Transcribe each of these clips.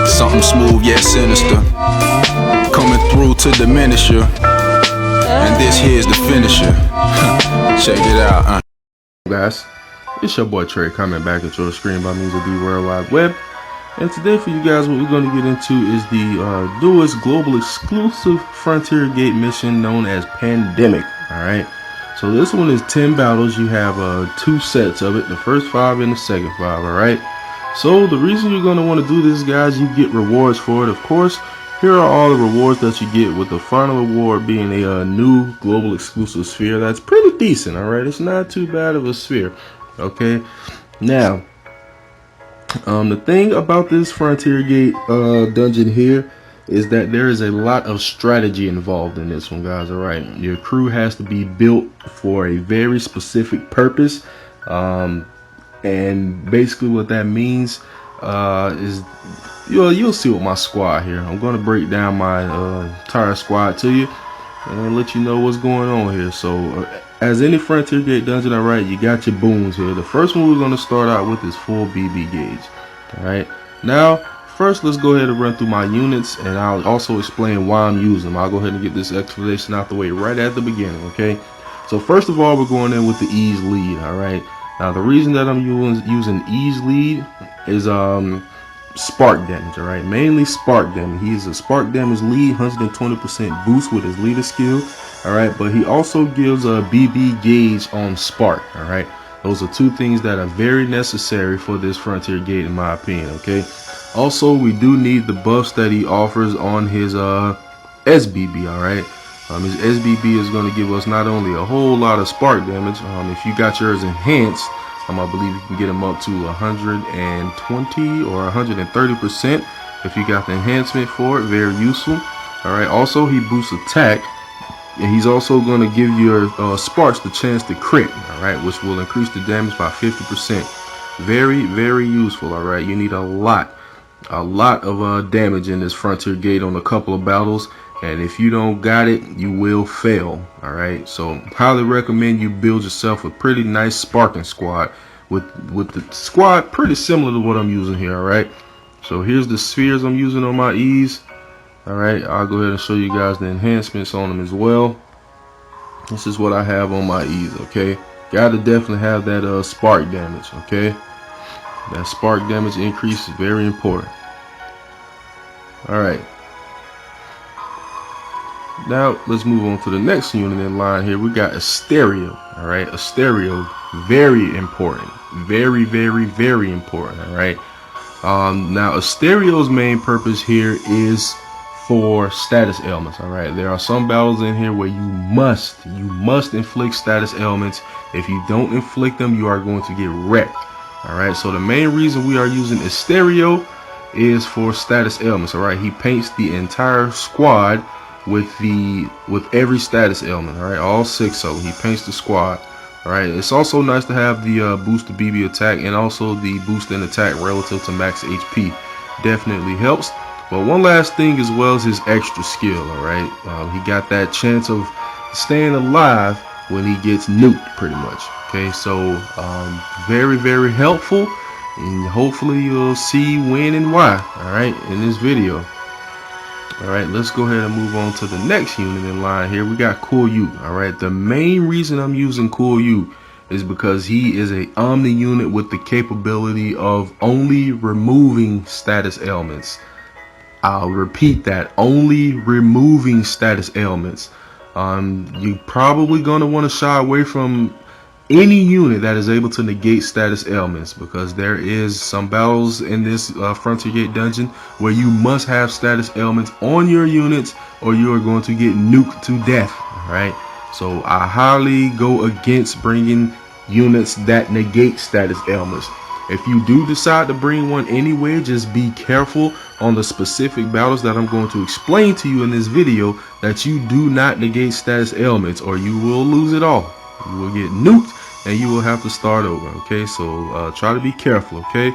Something smooth yet sinister, coming through to diminish you. And this here's the finisher. Check it out, guys. It's your boy Trey coming back at your screen by means of the World Wide Web. And today for you guys, what we're going to get into is the newest global exclusive Frontier Gate mission known as Pandemic. Alright, so this one is 10 battles. You have 2 sets of it, the first 5 and the second 5. Alright, so the reason you're going to want to do this, guys, you get rewards for it. Of course, here are all the rewards that you get, with the final reward being a new global exclusive sphere. That's pretty decent. Alright, it's not too bad of a sphere. Okay, now the thing about this Frontier Gate dungeon here is that there is a lot of strategy involved in this one, guys. Alright, your crew has to be built for a very specific purpose, and basically what that means is you'll see with my squad here. I'm going to break down my entire squad to you and let you know what's going on here. So as any Frontier Gate dungeon, alright, you got your boons here. The first one we're going to start out with is full BB gauge. Alright, now first let's go ahead and run through my units, and I'll also explain why I'm using them. I'll go ahead and get this explanation out the way right at the beginning. Okay, so first of all, we're going in with the ease lead. Alright, now the reason that I'm using ease lead is spark damage. Alright, mainly spark damage. He's a spark damage lead, 120% boost with his leader skill. Alright, but he also gives a BB gauge on spark. Alright, those are 2 things that are very necessary for this Frontier Gate, in my opinion. Okay, also we do need the buffs that he offers on his SBB. Alright, his SBB is going to give us not only a whole lot of spark damage, if you got yours enhanced, I believe you can get them up to 120 or 130% if you got the enhancement for it. Very useful. Alright, also he boosts attack, and he's also going to give your sparks the chance to crit. Alright, which will increase the damage by 50%. Very, very useful. Alright, you need a lot of damage in this Frontier Gate on a couple of battles, and if you don't got it, you will fail. Alright, so highly recommend you build yourself a pretty nice sparking squad with the squad pretty similar to what I'm using here. Alright, so here's the spheres I'm using on my ease. Alright, I'll go ahead and show you guys the enhancements on them as well. This is what I have on my ease. Okay, gotta definitely have that spark damage. Okay, that spark damage increase is very important. Alright, now let's move on to the next unit in line here. We got Asterio. Alright, Asterio, very important, very, very, very important. Alright, now Asterio's main purpose here is for status ailments. Alright, there are some battles in here where you must inflict status ailments. If you don't inflict them, you are going to get wrecked. Alright, so the main reason we are using Asterio is for status ailments. Alright, he paints the entire squad with every status ailment. Alright, all 6 of them. He paints the squad. Alright, it's also nice to have the boost to BB attack, and also the boost in attack relative to max HP. Definitely helps. But one last thing as well is his extra skill. Alright, he got that chance of staying alive when he gets nuked, pretty much. Okay, so very, very helpful, and hopefully you'll see when and why. Alright, in this video. Alright, let's go ahead and move on to the next unit in line here. We got Cool Yu. Alright, the main reason I'm using Cool Yu is because he is a Omni unit with the capability of only removing status ailments. I'll repeat that, only removing status ailments. You're probably going to want to shy away from any unit that is able to negate status ailments, because there is some battles in this Frontier Gate dungeon where you must have status ailments on your units or you are going to get nuked to death. Alright, so I highly go against bringing units that negate status ailments. If you do decide to bring one anyway, just be careful on the specific battles that I'm going to explain to you in this video, that you do not negate status ailments, or you will lose it all. You will get nuked and you will have to start over. Okay, so try to be careful. Okay,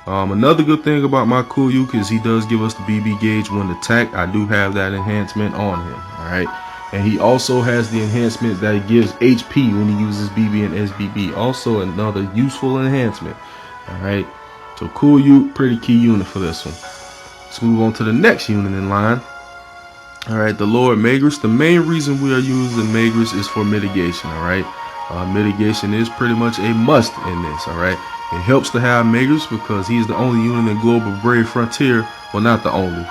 another good thing about my Cool Yu is he does give us the BB gauge when attacked. I do have that enhancement on him. Alright, And he also has the enhancement that gives HP when he uses BB and SBB. Also another useful enhancement. Alright. So cool, pretty key unit for this one. Let's move on to the next unit in line. Alright, the Lord Magrus. The main reason we are using Magrus is for mitigation. Alright. Mitigation is pretty much a must in this. Alright. It helps to have Magrus because he's the only unit in Global Brave Frontier. Well, not the only.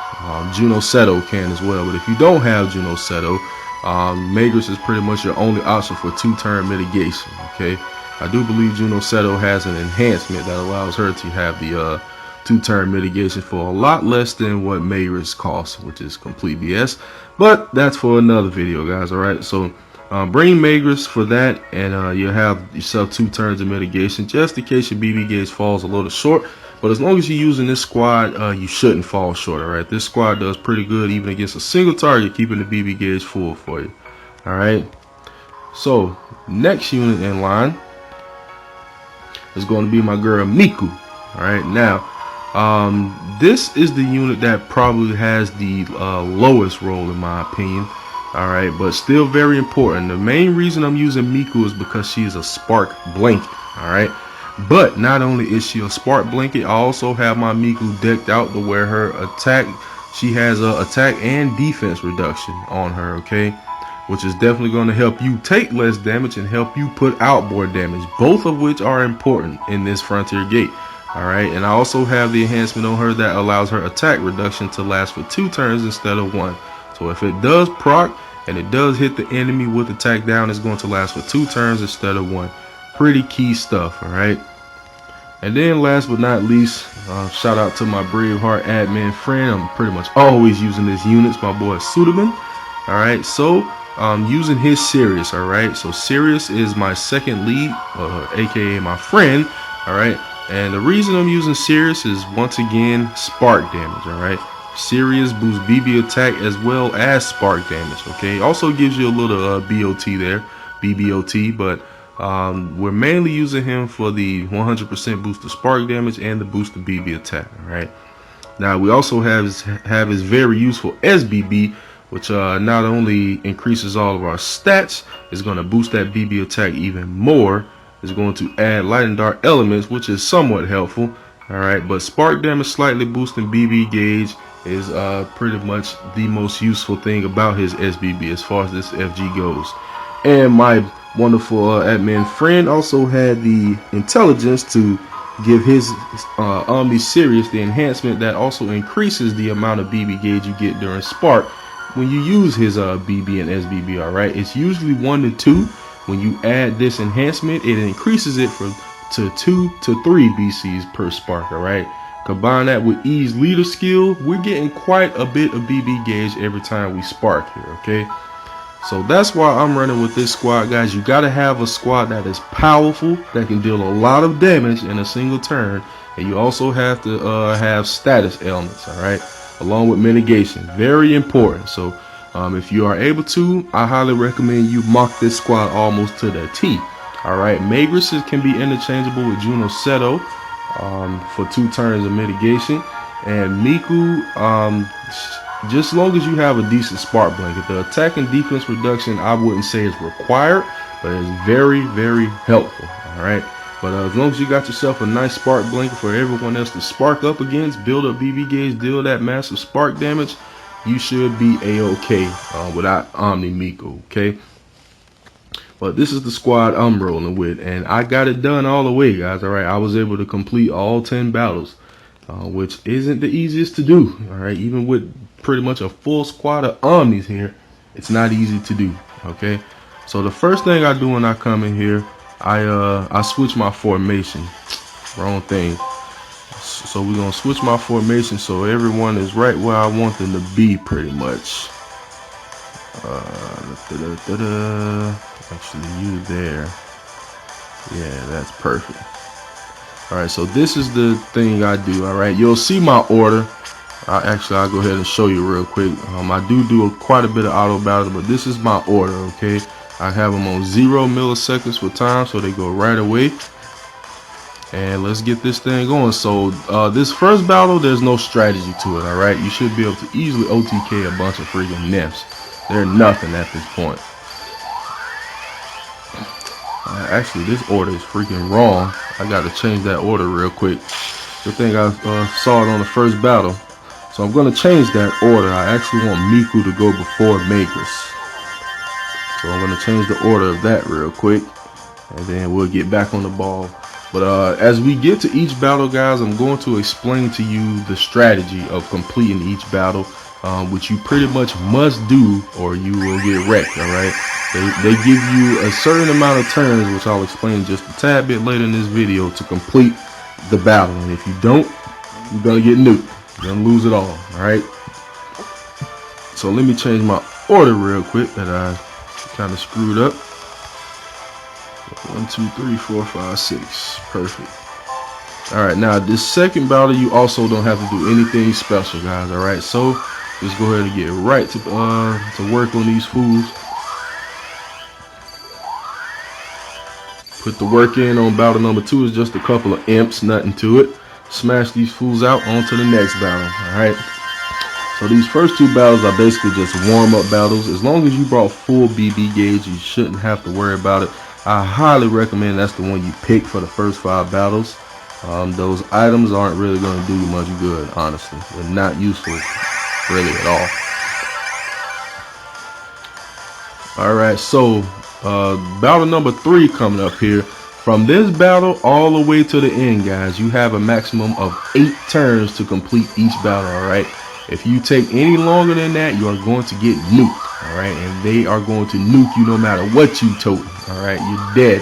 Juno Seto can as well. But if you don't have Juno Seto, Magrus is pretty much your only option for 2-turn mitigation. Okay, I do believe Juno Seto has an enhancement that allows her to have the 2-turn mitigation for a lot less than what Magrus costs, which is complete BS. But that's for another video, guys. All right, so bring Magrus for that, and you'll have yourself 2 turns of mitigation, just in case your BB gauge falls a little short. But as long as you're using this squad, you shouldn't fall short. All right, this squad does pretty good even against a single target, keeping the BB gauge full for you. All right, so next unit in line is going to be my girl Miku. All right, now this is the unit that probably has the lowest role in my opinion. All right, but still very important. The main reason I'm using Miku is because she is a spark blanket. All right. But not only is she a spark blanket, I also have my Miku decked out to where her attack, she has a attack and defense reduction on her, okay? Which is definitely going to help you take less damage and help you put out more damage, both of which are important in this Frontier Gate. Alright, and I also have the enhancement on her that allows her attack reduction to last for 2 turns instead of 1. So if it does proc and it does hit the enemy with attack down, it's going to last for 2 turns instead of 1. Pretty key stuff, alright? And then last but not least, shout out to my Braveheart admin friend. I'm pretty much always using this unit. It's my boy Sudaman. Alright, so using his Sirius, alright? So Sirius is my second lead, aka my friend, alright? And the reason I'm using Sirius is once again spark damage, alright? Sirius boosts BB attack as well as spark damage, okay? Also gives you a little BOT there, BBOT, but we're mainly using him for the 100% boost of spark damage and the boost of BB attack. All right. Now we also have his very useful SBB, which not only increases all of our stats, is going to boost that BB attack even more. Is going to add light and dark elements, which is somewhat helpful. All right, but spark damage slightly boosting BB gauge is pretty much the most useful thing about his SBB as far as this FG goes. And my wonderful admin friend also had the intelligence to give his Omni Sirius the enhancement that also increases the amount of BB gauge you get during spark when you use his BB and SBB. All right, it's usually 1 to 2. When you add this enhancement, it increases it to 2 to 3 BCs per spark. All right, combine that with E's leader skill, we're getting quite a bit of BB gauge every time we spark here. Okay. So that's why I'm running with this squad, guys. You got to have a squad that is powerful, that can deal a lot of damage in a single turn. And you also have to have status elements, all right, along with mitigation. Very important. So if you are able to, I highly recommend you mock this squad almost to the T. All right, Magrus can be interchangeable with Juno Seto for 2 turns of mitigation. And Miku, just as long as you have a decent spark blanket. The attack and defense reduction, I wouldn't say is required, but it's very, very helpful. All right, but as long as you got yourself a nice spark blanket for everyone else to spark up against, build up BB gauge, deal that massive spark damage, you should be a-okay without Omni Miku. Okay, but this is the squad I'm rolling with, and I got it done all the way, guys. All right, I was able to complete all 10 battles, which isn't the easiest to do. All right, even with pretty much a full squad of Omnis here, it's not easy to do. Okay, so the first thing I do when I come in here, I switch my formation. Wrong thing. So we're gonna switch my formation so everyone is right where I want them to be, pretty much. Actually, you there. Yeah, that's perfect. All right, so this is the thing I do. All right, you'll see my order. I'll go ahead and show you real quick. I do quite a bit of auto battles, but this is my order. Okay, I have them on 0 milliseconds for time, so they go right away. And let's get this thing going. So this first battle, there's no strategy to it. All right, you should be able to easily OTK a bunch of freaking nymphs. They're nothing at this point. Actually, this order is freaking wrong. I got to change that order real quick. Good thing I saw it on the first battle. So I'm going to change that order. I actually want Miku to go before Magus. So I'm going to change the order of that real quick. And then we'll get back on the ball. But as we get to each battle, guys, I'm going to explain to you the strategy of completing each battle, which you pretty much must do or you will get wrecked, all right? They give you a certain amount of turns, which I'll explain just a tad bit later in this video, to complete the battle. And if you don't, you're going to get nuked. You're going to lose it all right? So let me change my order real quick that I kind of screwed up. 1, 2, 3, 4, 5, 6. Perfect. All right, now this second battle, you also don't have to do anything special, guys. All right, so just go ahead and get right to work on these fools. Put the work in on battle number 2. Is just a couple of imps, nothing to it. Smash these fools out onto the next battle. All right. So these first 2 battles are basically just warm-up battles. As long as you brought full BB gauge, you shouldn't have to worry about it. I highly recommend that's the one you pick for the first 5 battles. Those items aren't really going to do you much good, honestly. They're not useful really at all. All right, so battle number 3 coming up here. From this battle all the way to the end, guys, you have a maximum of 8 turns to complete each battle. All right, if you take any longer than that, you are going to get nuked. All right, and they are going to nuke you no matter what you tote. All right, you're dead.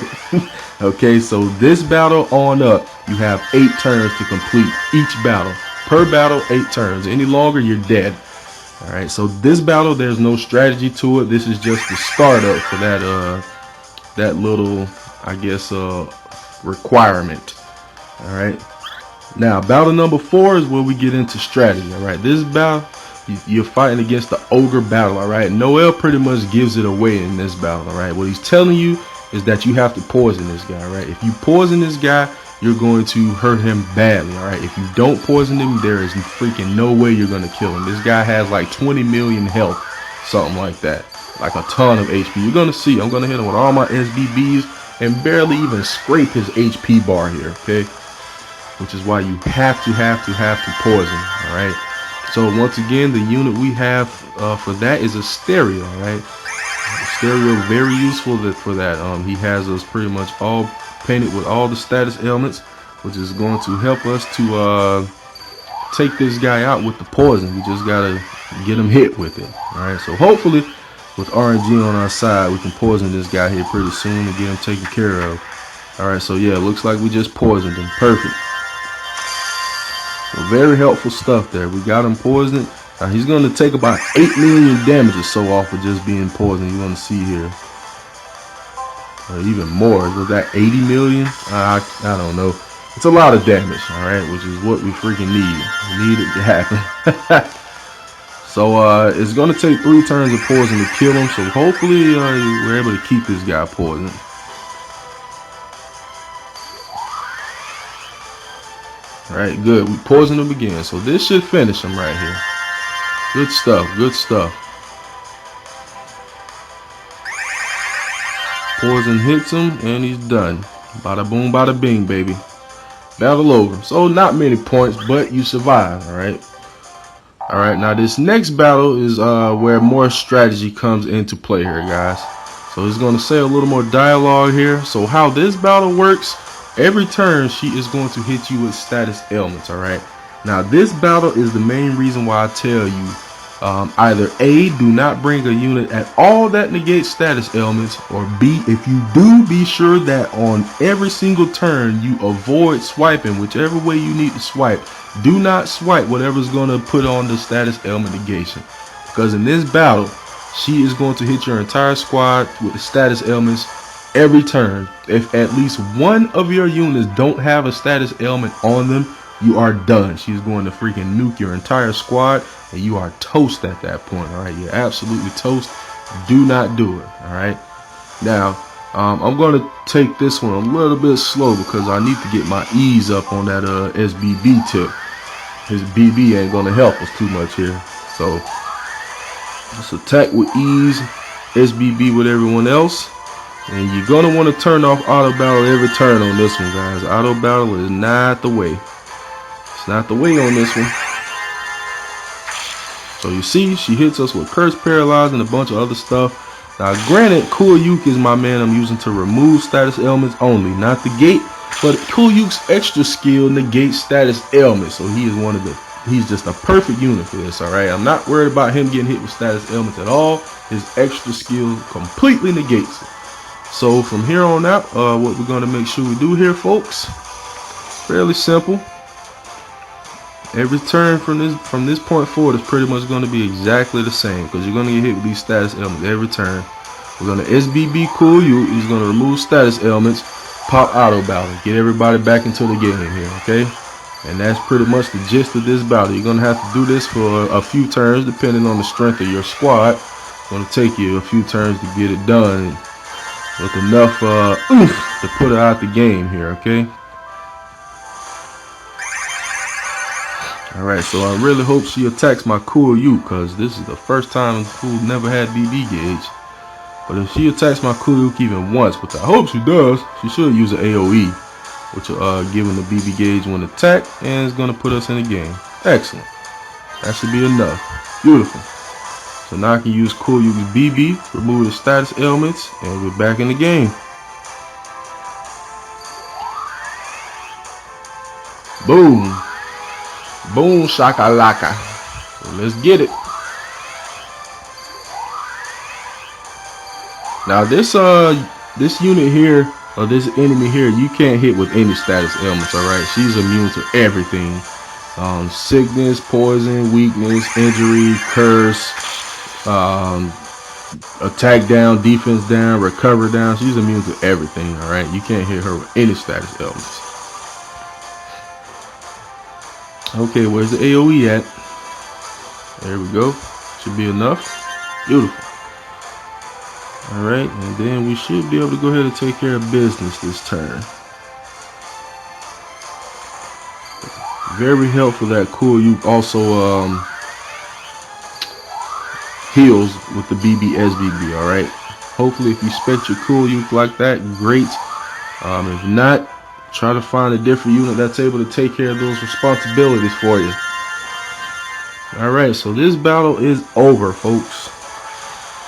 Okay, so this battle on up, you have 8 turns to complete each battle. Per battle, 8 turns. Any longer, you're dead. All right, so this battle, there's no strategy to it. This is just the startup for that little, I guess, requirement. All right, now battle number 4 is where we get into strategy. All right, this battle, you're fighting against the ogre battle. All right, Noel pretty much gives it away in this battle. All right, what he's telling you is that you have to poison this guy. Right, if you poison this guy, you're going to hurt him badly. All right, if you don't poison him, there is freaking no way you're going to kill him. This guy has like 20 million health, something like that, like a ton of HP. You're going to see, I'm going to hit him with all my SBBs and barely even scrape his HP bar here. Okay, which is why you have to poison. All right, so once again, the unit we have for that is Asteria. All right, Asteria, very useful for that. He has us pretty much all painted with all the status ailments, which is going to help us to take this guy out with the poison. We just gotta get him hit with it. All right, so hopefully with RNG on our side, we can poison this guy here pretty soon and get him taken care of. All right, so yeah, it looks like we just poisoned him. Perfect. So very helpful stuff there. We got him poisoned. He's going to take about 8 million damage or so off of just being poisoned. You're going to see here. Even more. Was that 80 million? I don't know. It's a lot of damage, all right, which is what we freaking need. We need it to happen. So it's going to take 3 turns of poison to kill him. So hopefully we're able to keep this guy poisoned. All right, good. We poisoned him again. So this should finish him right here. Good stuff. Good stuff. Poison hits him and he's done. Bada boom, bada bing, baby. Battle over. So not many points, but you survive. All right. All right. Now this next battle is where more strategy comes into play here, guys. So he's going to say a little more dialogue here. So how this battle works, every turn she is going to hit you with status ailments. All right. Now this battle is the main reason why I tell you either A, do not bring a unit at all that negates status ailments, or B, if you do, be sure that on every single turn you avoid swiping whichever way you need to swipe. Do not swipe whatever's going to put on the status ailment negation, because in this battle she is going to hit your entire squad with the status ailments every turn. If at least one of your units don't have a status ailment on them, you are done. She's going to freaking nuke your entire squad, and you are toast at that point. All right, you're absolutely toast. Do not do it. All right. Now, I'm going to take this one a little bit slow because I need to get my ease up on that SBB tip. His BB ain't going to help us too much here. So Just attack with ease, SBB with everyone else. And you're going to want to turn off auto battle every turn on this one, guys. Auto battle is not the way. It's not the way on this one. So you see, she hits us with Curse, Paralyze, and a bunch of other stuff. Now, granted, Kuoyuk is my man I'm using to remove status ailments only, not the gate. But Kuoyuk's extra skill negates status ailments, so he is he's just a perfect unit for this. All right, I'm not worried about him getting hit with status ailments at all. His extra skill completely negates it. So from here on out, what we're going to make sure we do here, folks, fairly simple. Every turn from this point forward is pretty much going to be exactly the same, because you're going to get hit with these status ailments every turn. We're going to SBB Kuoyuk. He's going to remove status ailments, pop auto battle, get everybody back into the game here, okay? And that's pretty much the gist of this battle. You're going to have to do this for a few turns depending on the strength of your squad. It's going to take you a few turns to get it done with enough oomph to put her out the game here, okay? Alright, so I really hope she attacks my Kuoyuk, because this is the first time who never had BB gauge. But if she attacks my Kuoyuk even once, which I hope she does, she should use an AoE, which will give him the BB gauge when attacked, and it's going to put us in the game. Excellent. That should be enough. Beautiful. So now I can use Kuoyuk's BB, remove the status ailments, and we're back in the game. Boom. Boom shakalaka. So let's get it. Now this unit here, or this enemy here, you can't hit with any status ailments, alright? She's immune to everything. Sickness, poison, weakness, injury, curse, attack down, defense down, recover down. She's immune to everything, alright? You can't hit her with any status ailments. Okay, where's the AoE at? There we go. Should be enough. Beautiful. Alright, and then we should be able to go ahead and take care of business this turn. Very helpful that Kuoyuk also heals with the BB SBB, alright? Hopefully if you spec your Kuoyuk like that, great. If not, try to find a different unit that's able to take care of those responsibilities for you. Alright, so this battle is over, folks.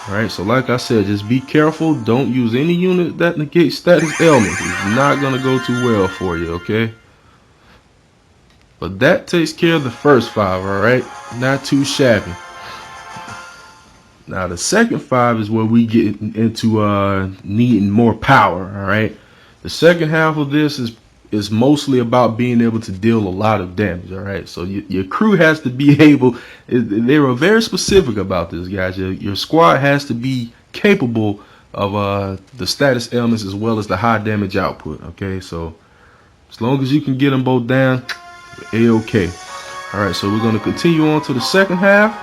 Alright, so like I said, just be careful. Don't use any unit that negates status ailments. It's not going to go too well for you, okay? But that takes care of the first 5, alright? Not too shabby. Now the second 5 is where we get into needing more power, alright? The second half of this is mostly about being able to deal a lot of damage, alright? So your crew has to be able, they were very specific about this, guys. Your squad has to be capable of the status ailments as well as the high damage output, okay? So as long as you can get them both down, A-okay. Alright, so we're going to continue on to the second half.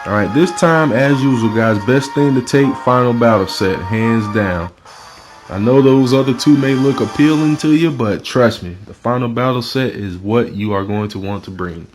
Alright, this time, as usual, guys, best thing to take, final battle set, hands down. I know those other two may look appealing to you, but trust me, the final battle set is what you are going to want to bring.